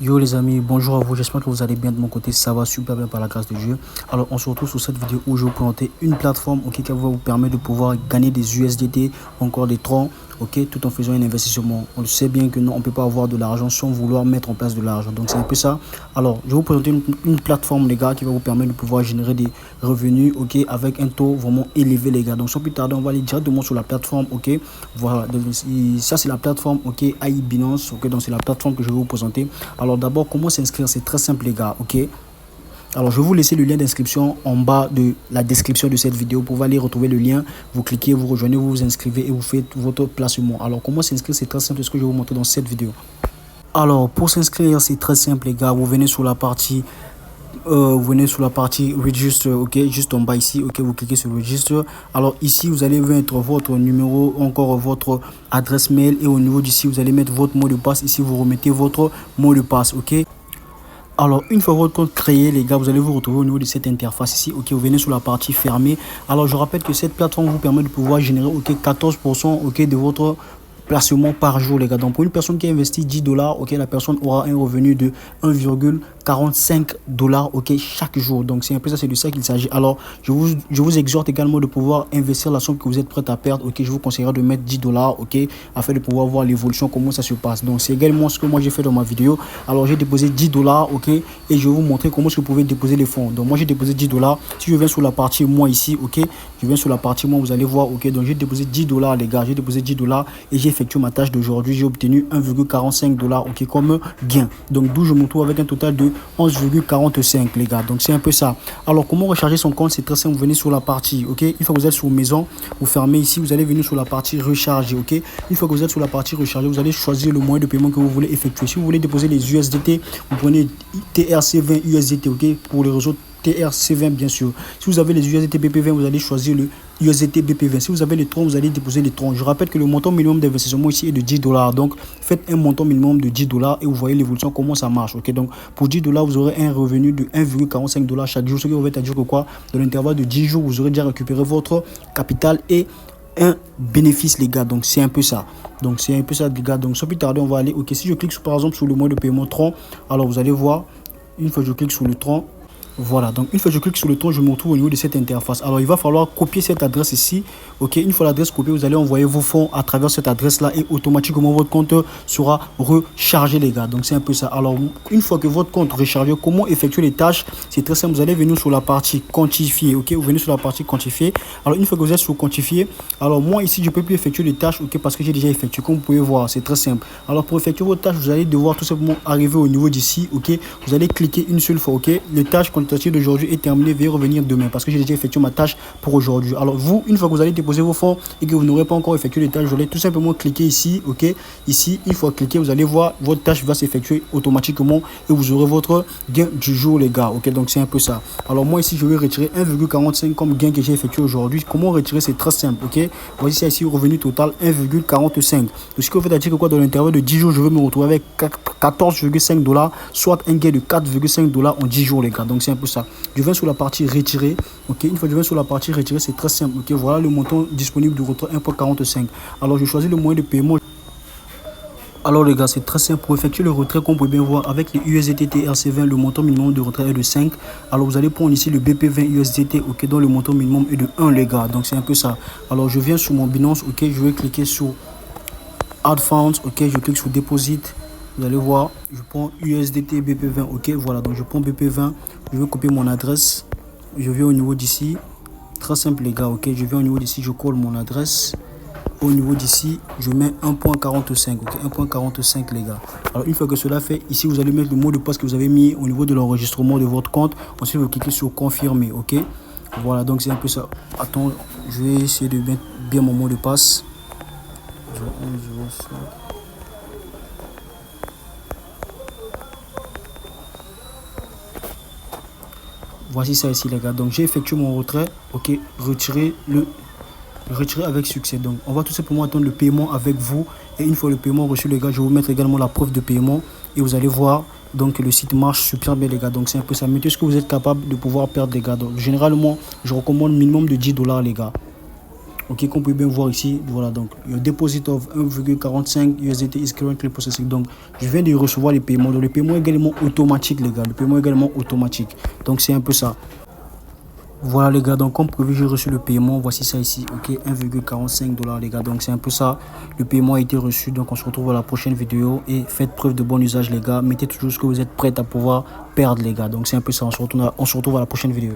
Yo les amis, bonjour à vous, j'espère que vous allez bien de mon côté, ça va super bien par la grâce de Dieu. Alors on se retrouve sur cette vidéo où je vais vous présenter une plateforme qui va vous permettre de pouvoir gagner des USDT, encore des troncs, tout en faisant un investissement. On le sait bien que non, on ne peut pas avoir de l'argent sans vouloir mettre en place de l'argent. Donc c'est un peu ça. Alors je vais vous présenter une plateforme les gars qui va vous permettre de pouvoir générer des revenus avec un taux vraiment élevé les gars. Donc sans plus tarder, on va aller directement sur la plateforme. Voilà, donc, ça c'est la plateforme AI Binance. Donc c'est la plateforme que je vais vous présenter. Alors d'abord, comment s'inscrire? C'est très simple les gars, Alors je vais vous laisser le lien d'inscription en bas de la description de cette vidéo. Pour pouvoir aller retrouver le lien, vous cliquez, vous rejoignez, vous vous inscrivez et vous faites votre placement. Alors comment s'inscrire? C'est très simple, ce que je vais vous montrer dans cette vidéo. Alors pour s'inscrire, c'est très simple les gars. Vous venez sur la partie register, juste en bas ici, vous cliquez sur register. Alors ici vous allez mettre votre numéro, encore votre adresse mail, et au niveau d'ici vous allez mettre votre mot de passe. Ici vous remettez votre mot de passe. Alors une fois votre compte créé les gars, vous allez vous retrouver au niveau de cette interface ici. Vous venez sur la partie fermée. Alors je rappelle que cette plateforme vous permet de pouvoir générer 14% de votre placement par jour les gars. Donc pour une personne qui a investi $10, la personne aura un revenu de 1,45 $ chaque jour. Donc c'est un peu ça, c'est de ça qu'il s'agit. Alors je vous exhorte également de pouvoir investir la somme que vous êtes prêt à perdre. Je vous conseillerais de mettre $10, afin de pouvoir voir l'évolution, comment ça se passe. Donc c'est également ce que moi j'ai fait dans ma vidéo. Alors j'ai déposé $10, et je vais vous montrer comment vous pouvez déposer les fonds. Donc moi j'ai déposé $10. Si je viens sur la partie moi ici, je viens sur la partie moi, vous allez voir, donc j'ai déposé $10 les gars, j'ai déposé $10 et j'ai effectué ma tâche d'aujourd'hui. J'ai obtenu 1,45 $ comme gain. Donc d'où je me trouve avec un total de 11,45 les gars. Donc c'est un peu ça. Alors comment recharger son compte? C'est très simple. Vous venez sur la partie, une fois que vous êtes sur maison, vous fermez ici, vous allez venir sur la partie recharger. Une fois que vous êtes sur la partie recharger, vous allez choisir le moyen de paiement que vous voulez effectuer. Si vous voulez déposer les USDT, vous prenez TRC20 USDT, pour les réseaux TRC20 bien sûr. Si vous avez les USDT BP20, vous allez choisir le USDT BP20. Si vous avez les troncs, vous allez déposer les troncs. Je rappelle que le montant minimum d'investissement ici est de $10. Donc faites un montant minimum de $10 et vous voyez l'évolution, comment ça marche. Donc pour $10, vous aurez un revenu de 1,45 $ chaque jour. Ce qui va dire que quoi, dans l'intervalle de 10 jours, vous aurez déjà récupéré votre capital et un bénéfice les gars. Donc c'est un peu ça. Donc c'est un peu ça les gars. Donc sans plus tarder, on va aller. Si je clique par exemple sur le moyen de paiement tronc, alors vous allez voir, une fois que je clique sur le tronc, voilà, donc une fois que je clique sur le tronc, je me retrouve au niveau de cette interface. Alors il va falloir copier cette adresse ici. Une fois l'adresse copiée, vous allez envoyer vos fonds à travers cette adresse là et automatiquement votre compte sera rechargé les gars. Donc c'est un peu ça. Alors une fois que votre compte est rechargé, comment effectuer les tâches? C'est très simple. Vous allez venir sur la partie quantifier. Vous venez sur la partie quantifier. Alors une fois que vous êtes sur quantifier, alors moi ici je peux plus effectuer les tâches, parce que j'ai déjà effectué. Comme vous pouvez voir, c'est très simple. Alors pour effectuer vos tâches, vous allez devoir tout simplement arriver au niveau d'ici. Vous allez cliquer une seule fois. Les tâches d'aujourd'hui est terminé, veuillez revenir demain, parce que j'ai déjà effectué ma tâche pour aujourd'hui. Alors vous, une fois que vous allez déposer vos fonds et que vous n'aurez pas encore effectué les tâches, vous allez tout simplement cliquer ici. Ici, une fois cliqué, vous allez voir votre tâche va s'effectuer automatiquement et vous aurez votre gain du jour les gars. Donc c'est un peu ça. Alors moi ici je vais retirer 1,45 comme gain que j'ai effectué aujourd'hui. Comment retirer? C'est très simple. Voici ça ici, revenu total 1,45. Donc ce qui fait dire que quoi, dans l'intervalle de 10 jours, je vais me retrouver avec 14,5 $, soit un gain de 4,5 $ en 10 jours les gars. Donc c'est un peu ça. Je viens sur la partie retirer. Une fois que je viens sur la partie retirer, c'est très simple. Voilà le montant disponible de retrait 1,45. Alors je choisis le moyen de paiement. Alors les gars, c'est très simple. Pour effectuer le retrait, comme vous pouvez bien voir, avec les USDT TRC20, le montant minimum de retrait est de 5. Alors vous allez prendre ici le BP20 USDT, dont le montant minimum est de 1 les gars. Donc c'est un peu ça. Alors je viens sur mon Binance, je vais cliquer sur Add Funds, je clique sur Deposit. Vous allez voir, je prends USDT BP20, voilà, donc je prends BP20, je vais copier mon adresse, je viens au niveau d'ici, très simple les gars, je viens au niveau d'ici, je colle mon adresse, au niveau d'ici, je mets 1,45, 1,45 les gars. Alors une fois que cela fait, ici vous allez mettre le mot de passe que vous avez mis au niveau de l'enregistrement de votre compte, ensuite vous cliquez sur confirmer, voilà, donc c'est un peu ça. Attends, je vais essayer de mettre bien mon mot de passe. Voici ça ici les gars. Donc j'ai effectué mon retrait. Retirer avec succès. Donc on va tout simplement attendre le paiement avec vous. Et une fois le paiement reçu les gars, je vais vous mettre également la preuve de paiement. Et vous allez voir, donc le site marche super bien les gars. Donc c'est un peu ça. Mettez ce que vous êtes capable de pouvoir perdre les gars. Donc généralement, je recommande minimum de $10 les gars. Ok, comme vous pouvez bien voir ici, voilà, donc le deposit of 1,45 USDT is currently processing. Donc je viens de recevoir les paiements. Donc le paiement est également automatique, les gars. Le paiement est également automatique. Donc c'est un peu ça. Voilà les gars, donc comme prévu, j'ai reçu le paiement. Voici ça ici, ok, 1,45 $ les gars. Donc c'est un peu ça. Le paiement a été reçu. Donc on se retrouve à la prochaine vidéo. Et faites preuve de bon usage les gars. Mettez toujours ce que vous êtes prêts à pouvoir perdre les gars. Donc c'est un peu ça. On se retrouve à la prochaine vidéo.